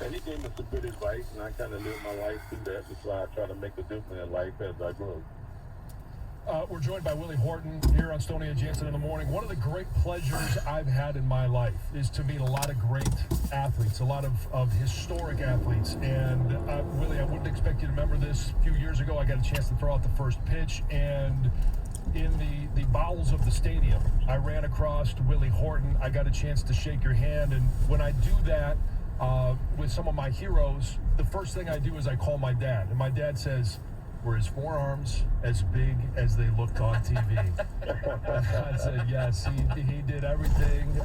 And he gave me some good advice, and I kind of live my life through that. That's why I try to make a difference in life as I grow. We're joined by Willie Horton here on Stoney and Jansen in the morning. One of the great pleasures I've had in my life is to meet a lot of great athletes, a lot of historic athletes. And Willie, I wouldn't expect you to remember this. A few years ago, I got a chance to throw out the first pitch, and in the bowels of the stadium, I ran across Willie Horton. I got a chance to shake your hand, and when I do that with some of my heroes, the first thing I do is I call my dad, and my dad says, "Were his forearms as big as they looked on TV?" I said, yes, he did everything,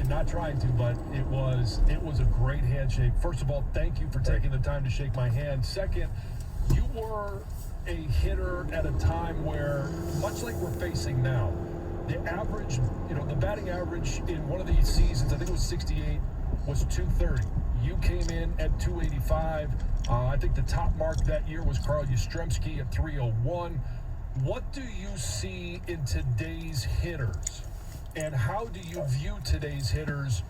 not trying to, but it was a great handshake. First of all, thank you for taking the time to shake my hand. Second, you were a hitter at a time where, much like we're facing now, the average, the batting average in one of these seasons, I think it was 68, was 230. You came in at 285. I think the top mark that year was Carl Yastrzemski at 301. What do you see in today's hitters, and how do you view today's hitters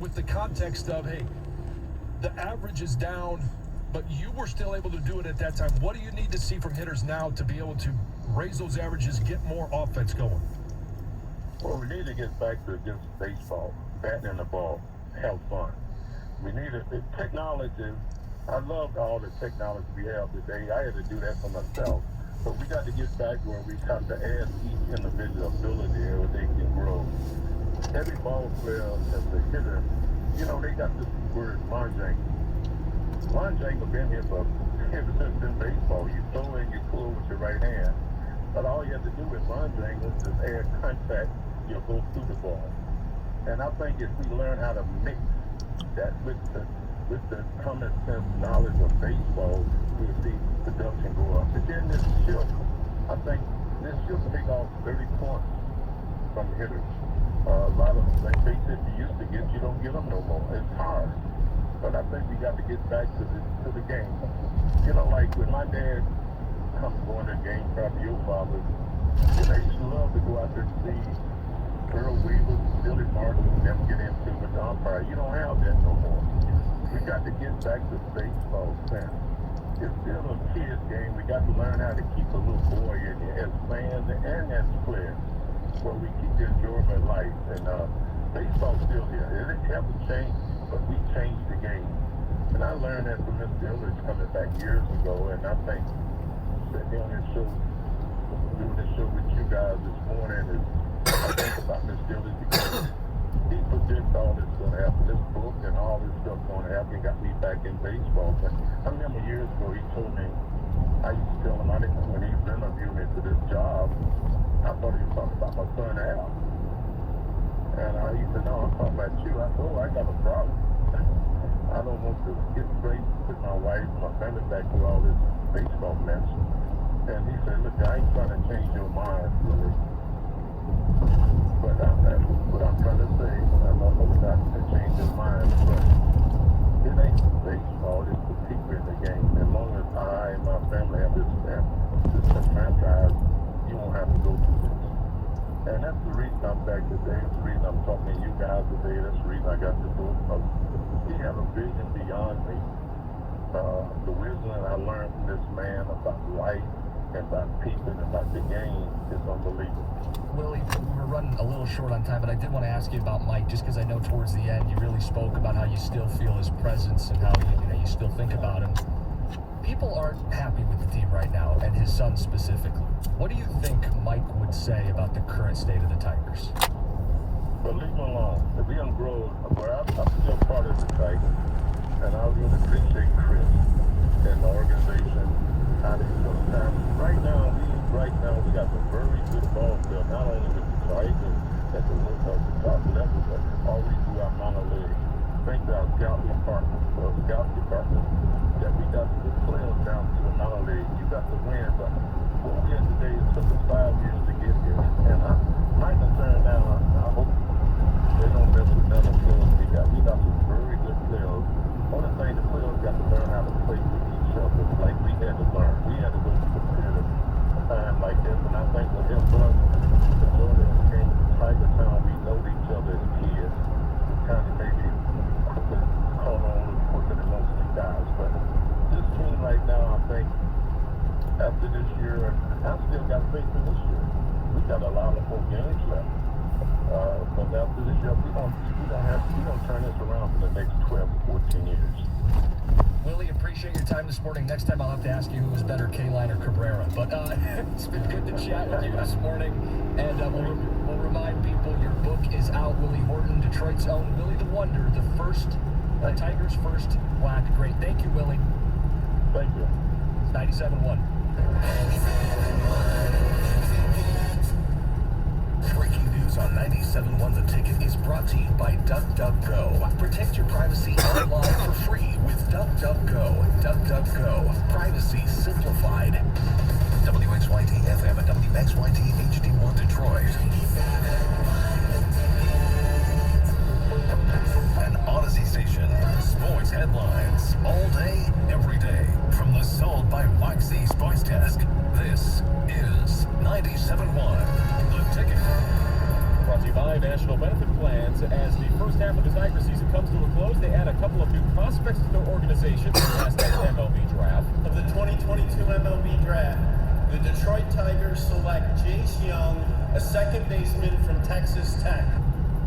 with the context of, hey, the average is down, but you were still able to do it at that time? What do you need to see from hitters now to be able to raise those averages, get more offense going? Well, we need to get back to just baseball, batting the ball, have fun. We need technology. I love all the technology we have today. I had to do that for myself. But we got to get back where we have to add each individual ability where they can grow. Every ball player as a hitter, they got this word manjang. Manjang have been here ever since in baseball. You throw and you pull with your right hand. But all you have to do with manjang is just add contact, you'll go through the ball. And I think if we learn how to mix that with the common sense knowledge of baseball, we'll see production go up. But then this shift, I think this shift take off 30 points from hitters. A lot of the bases you used to get, you don't get them no more. It's hard. But I think we got to get back to the game. Like when my dad comes going to the game, probably your father, they used to love to go out there and see Earl Weaver, Billy Martin, them get into with the umpire. You don't have that no more. We got to get back to baseball, man. It's still a kid's game. We got to learn how to keep a little boy in here as fans and as players, where we keep the enjoyment of life. And baseball's still here. It hasn't changed, but we changed the game. And I learned that from Mr. Illich coming back years ago, and I think sitting on this show, doing this show with you guys this morning is I think about Mr. Illich because he predicts all this going to happen. This book and all this stuff going to happen got me back in baseball. But I remember years ago he told me, I used to tell him, when he was interviewing me for this job, I thought he was talking about my son Al. And he said, no, I'm talking about you. I said, oh, I got a problem. I don't want to get straight with my wife and my family back to all this baseball mess. And he said, look, I ain't trying to change your mind, really. But that's what I'm trying to say. I know not to change his mind, but it ain't baseball, it's the people in the game. As long as I and my family have this franchise, you won't have to go through this. And that's the reason I'm back today. That's the reason I'm talking to you guys today. That's the reason I got this book. He had a vision beyond me. The wisdom that I learned from this man about life and about people and about the game is unbelievable. Willie, we're running a little short on time, but I did want to ask you about Mike, just because I know towards the end you really spoke about how you still feel his presence and how you still think about him. People aren't happy with the team right now, and his son specifically. What do you think Mike would say about the current state of the Tigers? Well, leave him alone. If he don't grow, I'm still part of the Tigers, and I really appreciate Chris and the organization. How they sometimes right now we got some very good ball players, not only with the Tigers at the top level, but all we do our minor league. Thank our scout department that we got the good players down to the minor league. You got to win, but what we had today, it took us 5 years to get here. And my concern now, I hope they don't mess with none of the players we got some very good players. Only thing the players got to learn how to play with each other like we had to learn. We had to go through a period of time like this, and I think with him us, the Jordan came to Tiger Town, we know each other as kids. Kind of maybe caught on quicker than most year, and I still got faith in this year. We got a lot of more games left. But after this year, we're gonna turn this around for the next 12 to 14 years. Willie, appreciate your time this morning. Next time I'll have to ask you who was better, K-Line or Cabrera. But it's been good to chat with you this morning. And we'll remind people your book is out. Willie Horton, Detroit's own Willie the Wonder, the first Tigers' first black great. Thank you, Willie. Thank you. 97.1. Breaking news on 97.1 The Ticket is brought to you by DuckDuckGo. Protect your privacy online for free with DuckDuckGo. DuckDuckGo. Privacy simplified. WXYT FM and WXYT HD1 Detroit. An Odyssey station. Sports headlines all day, every day. From the Sold by Waxy Sports Desk. This is 97.1 The Ticket. Brought to you by National Benefit Plans. As the first half of the Tiger season comes to a close, they add a couple of new prospects to their organization in the last night's MLB draft. Of the 2022 MLB draft, the Detroit Tigers select Jace Young, a second baseman from Texas Tech.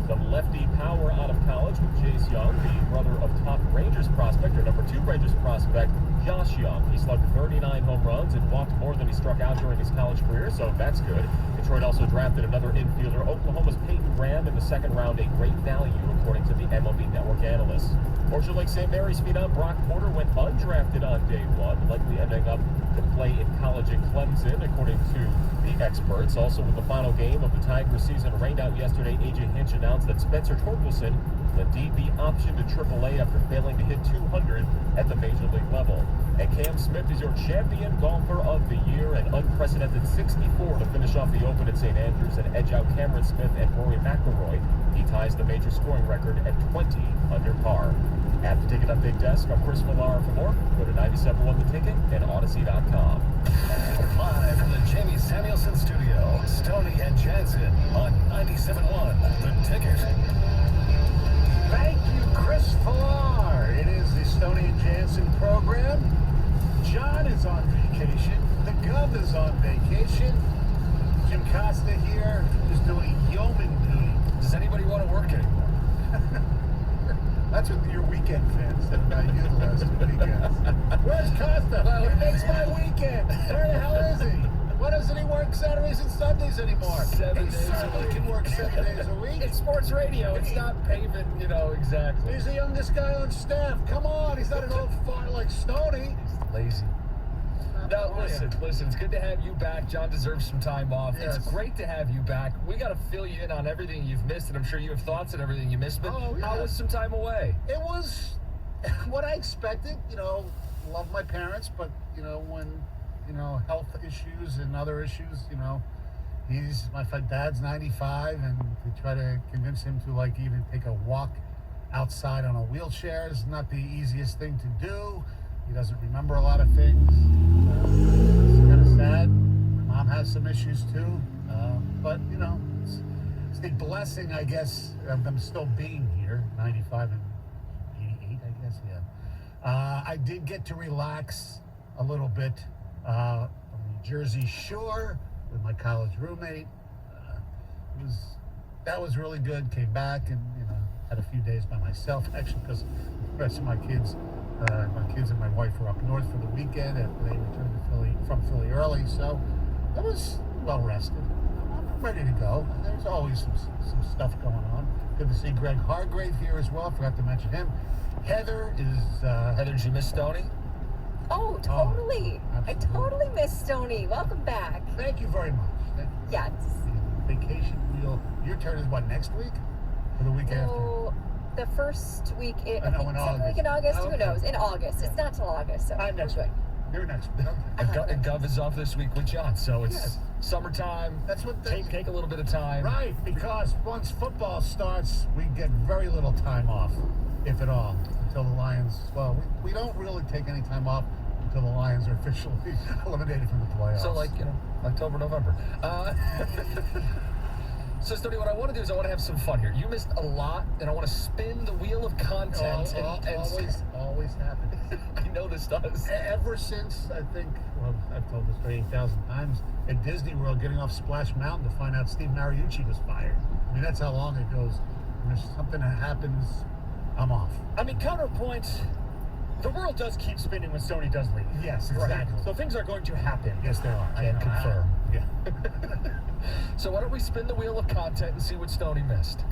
Some lefty power out of college with Jace Young, the brother of top Rangers prospect, or number 2 Rangers prospect, Josh Young. He slugged 39 home runs and walked more than he struck out during his college career, so that's good. Detroit also drafted another infielder, Oklahoma's Peyton Graham, in the second round, a great value, according to the MLB Network analysts. Orchard Lake St. Mary's phenom Brock Porter went undrafted on day one, likely ending up to play in college in Clemson, according to the experts. Also, with the final game of the Tigers season rained out yesterday, A.J. Hinch announced that Spencer Torkelson will indeed be optioned to AAA after failing to hit 200 at the major league level. And Cam Smith is your champion golfer of the year, an unprecedented 64 to finish off the Open at St. Andrews and edge out Cameron Smith and Rory McIlroy. He ties the major scoring record at 20 under par. At the Ticket Update Desk, I'm Chris Millar. For more, go to 97.1 The Ticket and Odyssey.com. Live from the Jamie Samuelson Studio, Stoney and Jansen on 97.1 The Ticket. Thank you, Chris Millar. It is the Stoney and Jansen program. John is on vacation. The Gov is on vacation. Jim Costa here is doing yeoman duty. Does anybody want to work anymore? That's what your weekend fans said about you the last 2 weekends. Where's Costa? Well, It makes my weekend. Where the hell is he? Why doesn't he work Saturdays and Sundays anymore? 7 He days a certainly week. can work 7 days a week. It's sports radio. It's not paving, exactly. He's the youngest guy on staff. Come on, he's not an old fart like Stoney. He's lazy. No, listen, it's good to have you back. John deserves some time off. Yes. It's great to have you back. We got to fill you in on everything you've missed, and I'm sure you have thoughts on everything you missed, but how was some time away? It was what I expected. Love my parents, but, when, health issues and other issues, my dad's 95, and to try to convince him to, even take a walk outside on a wheelchair is not the easiest thing to do. He doesn't remember a lot of things. It's kind of sad. My mom has some issues too. But, it's the blessing, I guess, of them still being here, 95 and 88, I guess, yeah. I did get to relax a little bit on the Jersey Shore with my college roommate. That was really good. Came back and, had a few days by myself, actually, because the rest of my kids and my wife were up north for the weekend after they returned from Philly early, so I was well rested. I'm ready to go. There's always some stuff going on. Good to see Greg Hargrave here as well. Forgot to mention him. Heather is... Heather, did you miss Stoney? Oh, totally. I absolutely. totally miss Stoney. Welcome back. Thank you very much. Yeah. The vacation wheel. Your turn is what, next week? Or the week after? So the first week, I know, I think in second August. week in August. Oh, Who okay. knows? In August. It's not till August, so I'm we're next good. week. You're next week. And Gov is off this week with John, so it's Yes. summertime. That's what Take a little bit of time. Right, because once football starts, we get very little time off, if at all, until the Lions. Well, we don't really take any time off until the Lions are officially eliminated from the playoffs. So, October, November. So, Stoney, what I want to do is I want to have some fun here. You missed a lot, and I want to spin the wheel of content. always happens. know this does. Ever since, I think, well, I've told this story 8,000 times, at Disney World, getting off Splash Mountain to find out Steve Mariucci was fired. I mean, that's how long it goes. When there's something that happens, I'm off. I mean, counterpoint, the world does keep spinning when Sony does leave. Yes, exactly. Right? So things are going to happen. Yes, there are. Can confirm. Yeah. So why don't we spin the wheel of content and see what Stoney missed?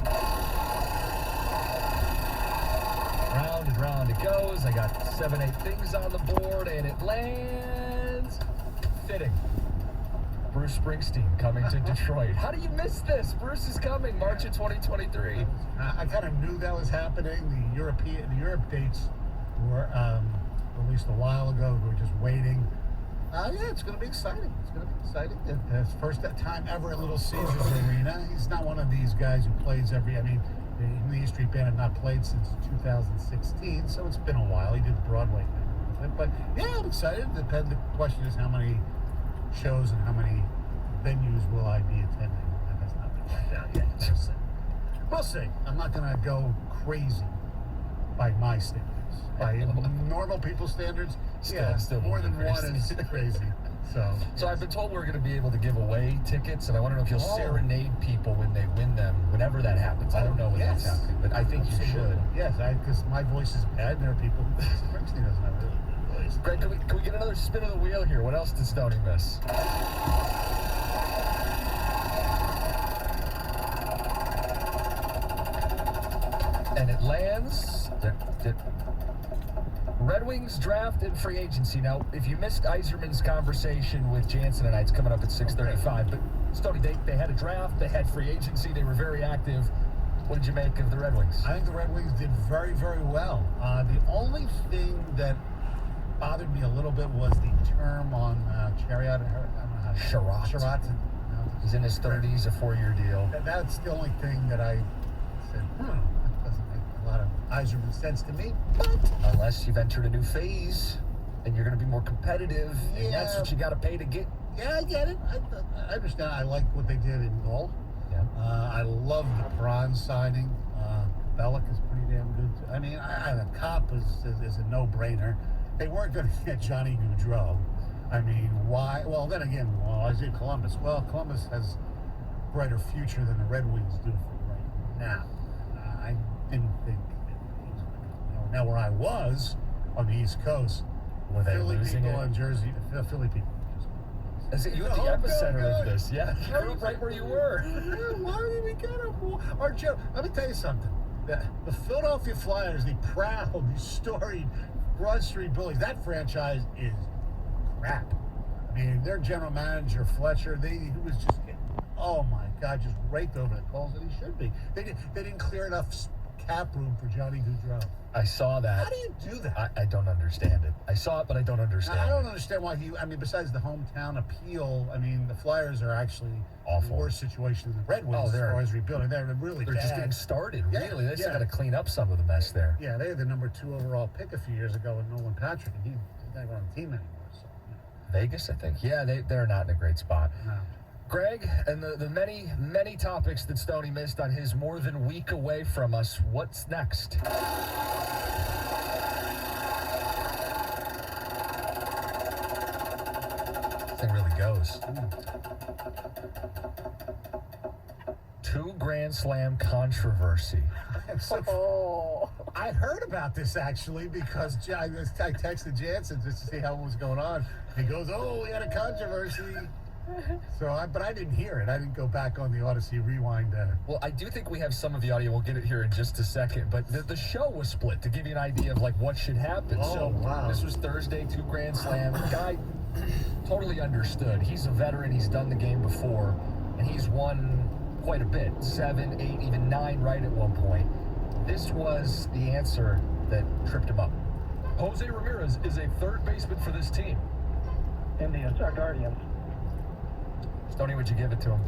Round and round it goes. I got 7, 8 things on the board, and it lands. Fitting. Bruce Springsteen coming to Detroit. How do you miss this? Bruce is coming, March of 2023. I kind of knew that was happening. The Europe dates were released a while ago. We were just waiting. Yeah, it's going to be exciting. It's going to be exciting. It's first time ever at Little Caesars Arena. He's not one of these guys who plays the E Street Band have not played since 2016, so it's been a while. He did the Broadway thing with it. But yeah, I'm excited. The question is how many shows and how many venues will I be attending? That has not been worked out yet. We'll see. I'm not going to go crazy by my standards. By normal people's standards, still more than one is crazy. So I've been told we're going to be able to give away tickets, and I want to know if you'll serenade people when they win them, whenever that happens. I don't know when that's happening, but I think you should. Yes, because my voice is bad, and there are people who think Springsteen doesn't have a really good voice. Greg, can we get another spin of the wheel here? What else did Stoney miss? And it lands. Red Wings draft and free agency. Now, if you missed Iserman's conversation with Jansen tonight, it's coming up at 6:35. But Stoney, they had a draft, they had free agency, they were very active. What did you make of the Red Wings? I think the Red Wings did very, very well. The only thing that bothered me a little bit was the term on Chariot. Sherratt. He's in his 30s, a 4-year deal. That's the only thing that I said, that doesn't make a lot of Iserman sense to me. But unless you've entered a new phase and you're going to be more competitive, and that's what you got to pay to get. Yeah, I get it. I understand. I like what they did in goal. Yeah. I love the Perron signing. Bellick is pretty damn good. I mean, the Cop is a no-brainer. They weren't going to get Johnny Gaudreau. I mean, why? Well, then again, I did Columbus. Well, Columbus has a brighter future than the Red Wings do for right now. I didn't think he was going to. Now, where I was on the East Coast, were they Philly losing people it? in Jersey, Philly people. Is it you at the epicenter of this? Yeah, you grew up right where you were. Why did we get our joke? Let me tell you something. The Philadelphia Flyers, the proud, the storied Broad Street Bullies, that franchise is crap. I mean, their general manager, Fletcher, he was just getting, oh my God, just raked over the coals that he should be. They didn't clear enough cap room for Johnny Gaudreau. I saw that. How do you do that? I don't understand it. I saw it, but I don't understand I don't understand why besides the hometown appeal, the Flyers are actually awful. In a worse situation than the Red Wings as far as rebuilding. They're really They're bad. just getting started, really. They still got to clean up some of the mess there. Yeah, they had the number 2 overall pick a few years ago with Nolan Patrick, and he's not even on the team anymore. So, Vegas, I think. Yeah, they're not in a great spot. No. Greg, and the many, many topics that Stoney missed on his more than week away from us, what's next? This thing really goes. 2 Grand Slam controversy. I heard about this actually because I texted Jansen just to see how it was going on. He goes, we had a controversy. But I didn't hear it. I didn't go back on the Odyssey Rewind. Well, I do think we have some of the audio. We'll get it here in just a second. But the show was split to give you an idea of what should happen. Wow. This was Thursday, 2 Grand Slam. The guy totally understood. He's a veteran. He's done the game before, and he's won quite a bit. 7, 8, even 9 right at one point. This was the answer that tripped him up. Jose Ramirez is a third baseman for this team. Indians are guardians. Stoney, would you give it to him?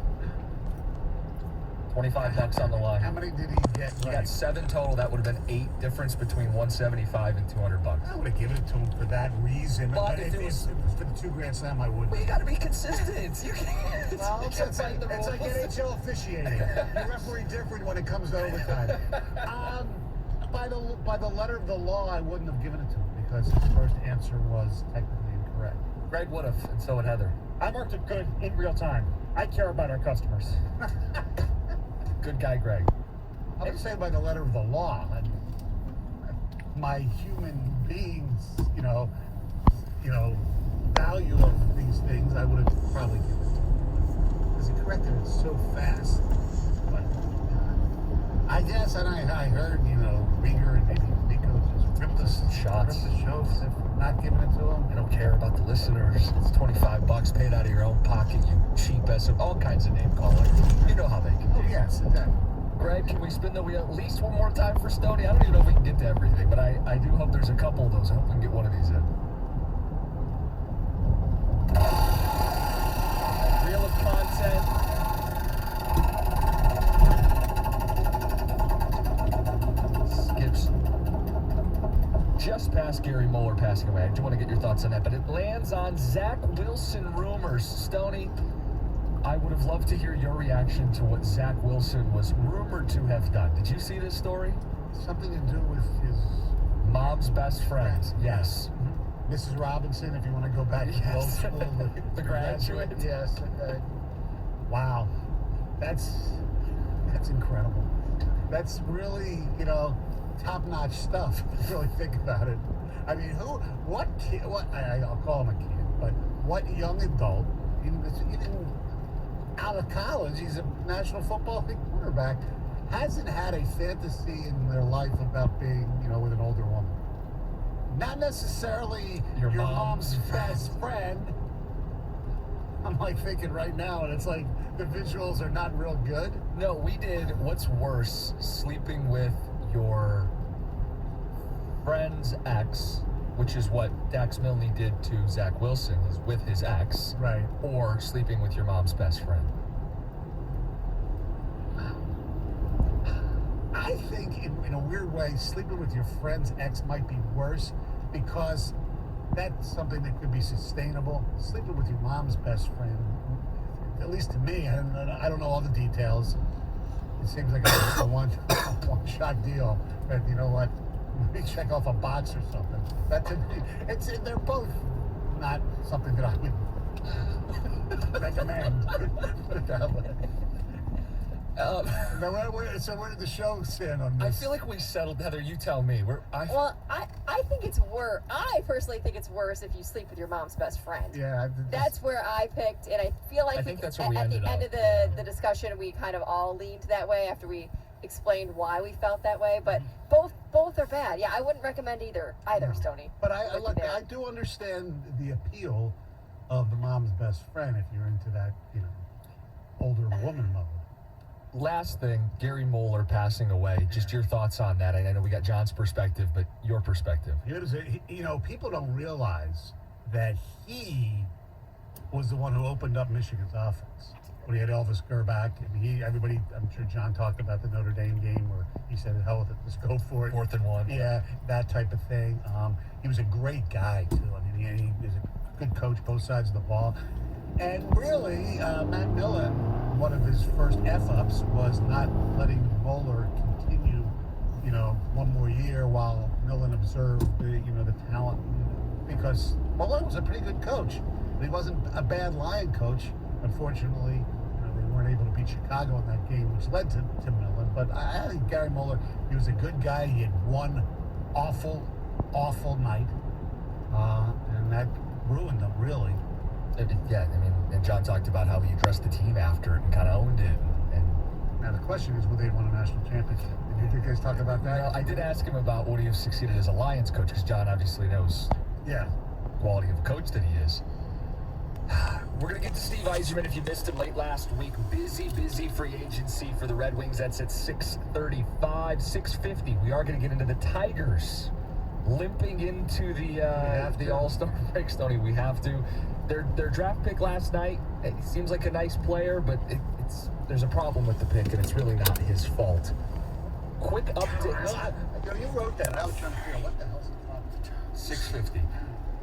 $25 on the line. How many did he get He right? got 7 total. That would have been 8 difference between $175 and $200. I would have given it to him for that reason. But if it was for the 2 Grand Slam, I wouldn't. Well, you got to be consistent. You can't. Well, it's like NHL officiating. You referee different when it comes to overtime. By the letter of the law, I wouldn't have given it to him because his first answer was technically incorrect. Greg would have, and so would Heather. I marked it good in real time. I care about our customers. Good guy, Greg. I'm going to say by the letter of the law. My human beings, value of these things, I would have probably given it to him. Because he corrected it so fast. But I guess, and I heard, Rieger and maybe Nico just ripped the show for not giving it to him. I don't care about the listeners. It's $25 paid out of your own pocket, you cheap SOB. All kinds of name calling. You know how they can Oh, be. yes, exactly. Greg, can we spin the wheel at least one more time for Stoney? I don't even know if we can get to everything, but I do hope there's a couple of those. I hope we can get one of these in. Reel of content. Skips just past Gary Moeller passing away. I do want to get your thoughts on that, but it lands on Zach Wilson rumors. Stoney, I would have loved to hear your reaction to what Zach Wilson was rumored to have done. Did you see this story? Something to do with his Mom's best friend. Yes. Mrs. Robinson, if you want to go back to the old Yes. school. The Graduate. Yes. Wow. That's incredible. That's really, top-notch stuff, if you really think about it. I mean, what kid, I'll call him a kid, but what young adult, even out of college, he's a National Football League quarterback, hasn't had a fantasy in their life about being, with an older woman. Not necessarily your mom's best friend. I'm thinking right now, and it's like the visuals are not real good. No, we did what's worse, sleeping with your friend's ex, which is what Dax Milne did to Zach Wilson, is with his ex. Right. Or sleeping with your mom's best friend. I think, in a weird way, sleeping with your friend's ex might be worse because that's something that could be sustainable. Sleeping with your mom's best friend, at least to me, I don't know all the details. It seems like a one-shot deal. But you know what? Maybe check off a box or something. That to me, they're both not something that I would recommend. Put it that way. Now, where did the show stand on this? I feel like we settled. Heather, you tell me. I think it's worse. I personally think it's worse if you sleep with your mom's best friend. Yeah. That's where I picked, and I feel like I think that's where we at the ended end up. of the discussion, we kind of all leaned that way after we explained why we felt that way. But both are bad. Yeah, I wouldn't recommend either, Stoney. But I do understand the appeal of the mom's best friend if you're into that, older woman mode. Last thing, Gary Moeller passing away. Just your thoughts on that. I know we got John's perspective, but your perspective. People don't realize that he was the one who opened up Michigan's offense when he had Elvis Gerbach. And everybody, I'm sure John talked about the Notre Dame game where he said, hell with it, let's go for it. 4th and 1. Yeah, that type of thing. He was a great guy, too. I mean, he was a good coach, both sides of the ball. And really, Matt Millen, one of his first F-ups was not letting Moeller continue, one more year while Millen observed the talent. Because Moeller was a pretty good coach. He wasn't a bad line coach. Unfortunately, they weren't able to beat Chicago in that game, which led to Millen. But I think Gary Moeller, he was a good guy. He had one awful, awful night. And that ruined him, really. Yeah, and John talked about how he addressed the team after it and kind of owned it. And now the question is, would they won a national championship? Did you guys talk about that? I did ask him about would he have succeeded as a Lions coach, because John obviously knows the quality of a coach that he is. We're going to get to Steve Yzerman if you missed him late last week. Busy free agency for the Red Wings. That's at 6:35, 6:50. We are going to get into the Tigers limping into the All-Star break, Stoney. We have to. Their draft pick last night, it seems like a nice player, but there's a problem with the pick, and it's really not his fault. Quick update. You wrote that. I was trying to figure out what the hell's the problem. 6:50.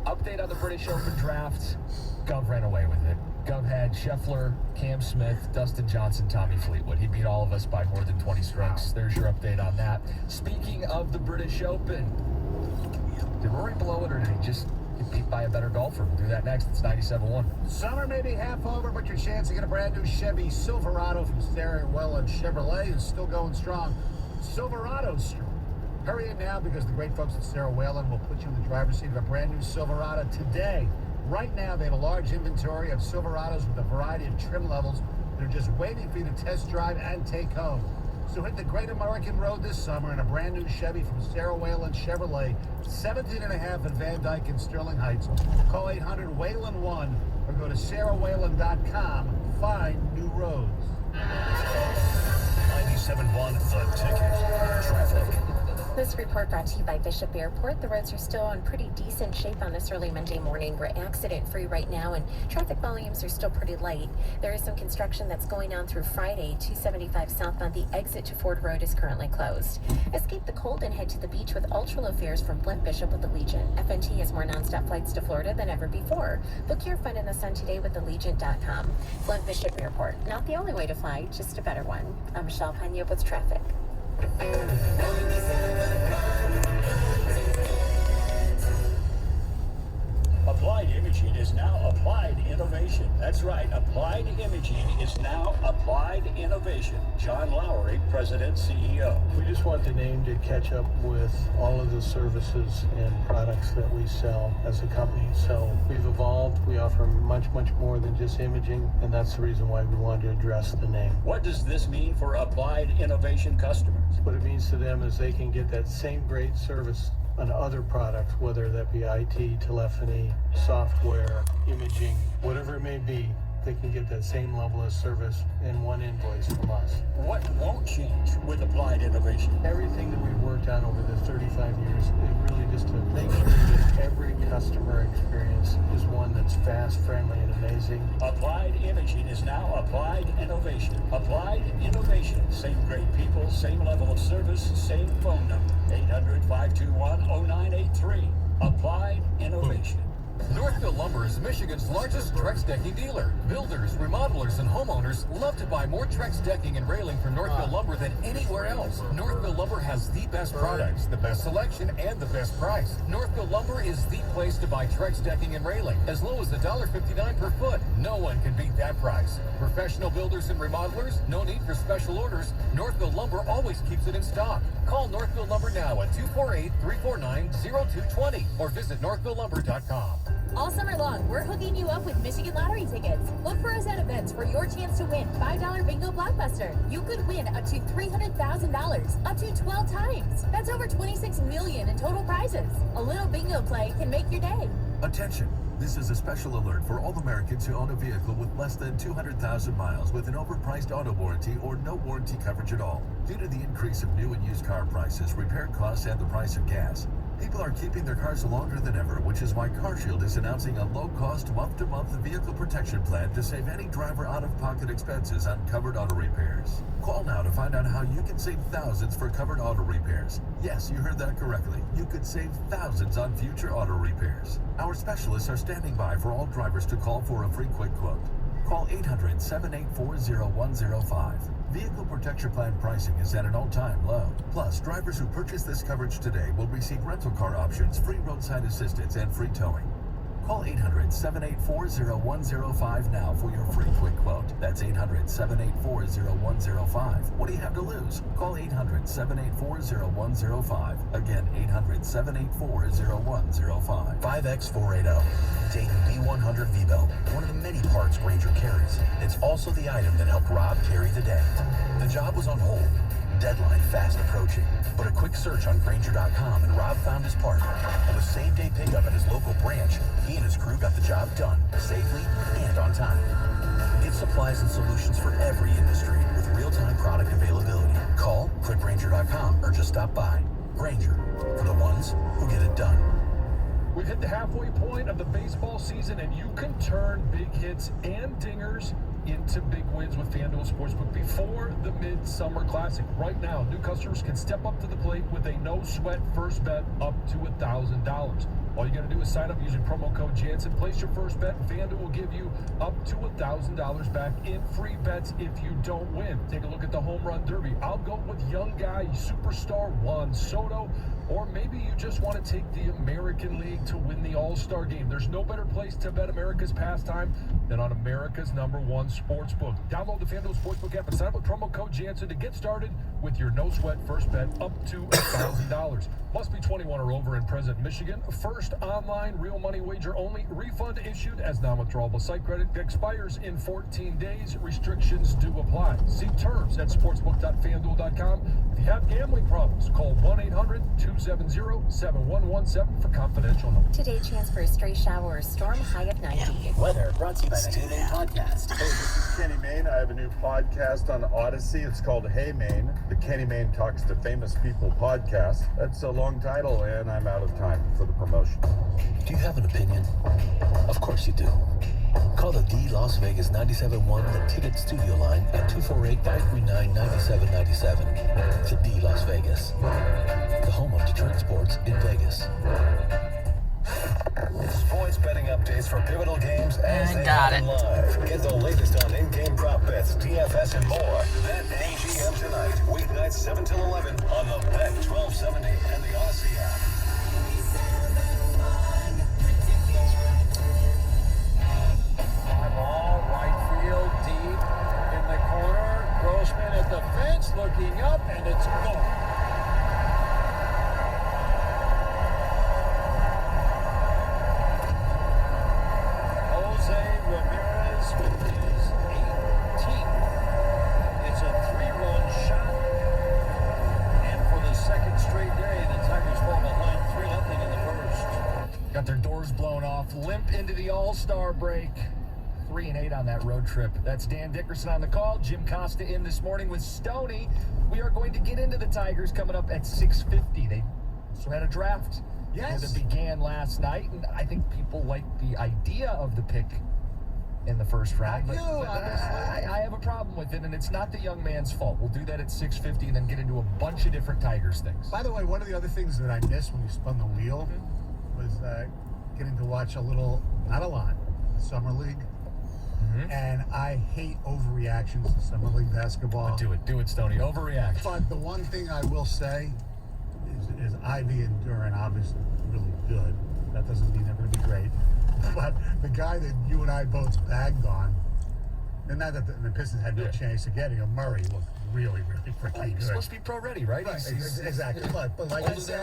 Update on the British Open draft. Gov ran away with it. Gov had Scheffler, Cam Smith, Dustin Johnson, Tommy Fleetwood. He beat all of us by more than 20 strokes. There's your update on that. Speaking of the British Open, Did Rory blow it, or did he just get beat by a better golfer? We'll do that next. It's 97.1. Summer may be half over, but your chance to get a brand new Chevy Silverado from Sarah Whalen Chevrolet is still going strong. Silverado's strong. Hurry in now, because the great folks at Sarah Whalen will put you in the driver's seat of a brand new Silverado today. Right now, they have a large inventory of Silverados with a variety of trim levels that are just waiting for you to test drive and take home. So hit the Great American Road this summer in a brand new Chevy from Sarah Whalen Chevrolet, 17.5 at Van Dyke and Sterling Heights. Call 800-WHALEN-1 or go to sarahwhalen.com. Find new roads. 97.1 The Ticket. Traffic. This report brought to you by Bishop Airport. The roads are still in pretty decent shape on this early Monday morning. We're accident-free right now, and traffic volumes are still pretty light. There is some construction that's going on through Friday. 275 southbound, the exit to Ford Road is currently closed. Escape the cold and head to the beach with ultra-low fares from Flint Bishop with the Legion. FNT has more nonstop flights to Florida than ever before. Book your fun in the sun today with thelegion.com. Flint Bishop Airport. Not the only way to fly, just a better one. I'm Michelle Pena with traffic. Applied Imaging is now Applied Innovation. That's right, Applied Imaging is now Applied Innovation. John Lowry, President, CEO. We just want the name to catch up with all of the services and products that we sell as a company. So we've evolved. We offer much more than just imaging, and that's the reason why we wanted to address the name. What does this mean for Applied Innovation customers? What it means to them is they can get that same great service on other products, whether that be IT, telephony, software, imaging, whatever it may be. They can get that same level of service in one invoice from us. What won't change with Applied Innovation? Everything that we've worked on over the 35 years, it really just to make sure that every customer experience is one that's fast, friendly, and amazing. Applied Imaging is now Applied Innovation. Applied Innovation. Same great people, same level of service, same phone number. 800-521-0983. Applied Innovation. Northville Lumber is Michigan's largest Trex decking dealer. Builders, remodelers, and homeowners love to buy more Trex decking and railing from Northville Lumber than anywhere else. Northville Lumber has the best products, the best selection, and the best price. Northville Lumber is the place to buy Trex decking and railing, as low as $1.59 per foot. No one can beat that price. Professional builders and remodelers, no need for special orders. Northville Lumber always keeps it in stock. Call Northville Lumber now at 248-349-0220 or visit northvillelumber.com. All summer long, we're hooking you up with Michigan lottery tickets. Look for us at events for your chance to win $5 Bingo Blockbuster. You could win up to $300,000, up to 12 times. That's over $26 million in total prizes. A little bingo play can make your day. Attention! This is a special alert for all Americans who own a vehicle with less than 200,000 miles with an overpriced auto warranty or no warranty coverage at all. Due to the increase of new and used car prices, repair costs, and the price of gas, people are keeping their cars longer than ever, which is why CarShield is announcing a low-cost, month-to-month vehicle protection plan to save any driver out-of-pocket expenses on covered auto repairs. Call now to find out how you can save thousands for covered auto repairs. Yes, you heard that correctly. You could save thousands on future auto repairs. Our specialists are standing by for all drivers to call for a free quick quote. Call 800-784-0105. Vehicle protection plan pricing is at an all-time low. Plus, drivers who purchase this coverage today will receive rental car options, free roadside assistance, and free towing. Call 800-784-0105 now for your free quick quote. That's 800-784-0105. What do you have to lose? Call 800-784-0105. Again, 800-784-0105. 5X480. Dayton B100 V-Belt, one of the many parts Grainger carries. It's also the item that helped Rob carry the day. The job was on hold. Deadline fast approaching. But a quick search on Grainger.com and Rob found his part. And with same-day pickup at his local branch, he and his crew got the job done safely and on time. Get supplies and solutions for every industry with real-time product availability. Call, click Grainger.com, or just stop by. Grainger, for the ones who get it done. We've hit the halfway point of the baseball season, and you can turn big hits and dingers into big wins with FanDuel Sportsbook before the Midsummer Classic. Right now, new customers can step up to the plate with a no-sweat first bet up to $1,000. All you got to do is sign up using promo code Jansen. Place your first bet, and FanDuel will give you up to $1,000 back in free bets if you don't win. Take a look at the Home Run Derby. I'll go with young guy, superstar Juan Soto. Or maybe you just want to take the American League to win the All-Star Game. There's no better place to bet America's pastime than on America's #1 sportsbook. Download the FanDuel Sportsbook app and sign up with promo code Jansen to get started with your no-sweat first bet up to $1,000. Must be 21 or over in present Michigan. First online real money wager only. Refund issued as non-withdrawable site credit. Expires in 14 days. Restrictions do apply. See terms at sportsbook.fanduel.com. If you have gambling problems, call 1-800-270-7117 for confidential help. Today, chance for a stray shower or storm, high of 90. Weather brought to you by the Hey Maine Podcast. Hey, this is Kenny Maine. I have a new podcast on Odyssey. It's called Hey Maine, the Kenny Maine Talks to Famous People podcast. That's a long title, and I'm out of time for the promotion. Do you have an opinion? Of course you do. Call the Las Vegas 97.1 The Ticket Studio line at 248-539-9797. The Las Vegas, the home of Detroit sports in Vegas. Sports betting updates for pivotal games as they happen live. Get the latest on in-game prop bets, DFS, and more. Then AGM tonight, weeknights 7 till 11 on the Bet 1270 and the Odyssey app. Ball, right field, deep in the corner. Grossman at the fence, looking up, and it's gone. Jose Ramirez with his 18th. It's a 3-run shot. And for the second straight day, the Tigers fall behind 3-0 in the first. Got their doors blown off, limp into the All-Star break. 3-8 on that road trip. That's Dan Dickerson on the call. Jim Costa in this morning with Stoney. We are going to get into the Tigers coming up at 6:50. They also had a draft. Yes. That began last night, and I think people like the idea of the pick in the first round. But I have a problem with it, and it's not the young man's fault. We'll do that at 6:50 and then get into a bunch of different Tigers things. By the way, one of the other things that I missed when you spun the wheel was getting to watch a little, not a lot, Summer League. And I hate overreactions to Summer League basketball. Do it, Stoney. Overreact. But the one thing I will say is Ivy and Duran obviously really good. That doesn't mean they're going to be great. But the guy that you and I both bagged on, and not that the Pistons had no chance of getting him, Murray looked really, really freaking good. He's supposed to be pro ready, right? Exactly. But like I said,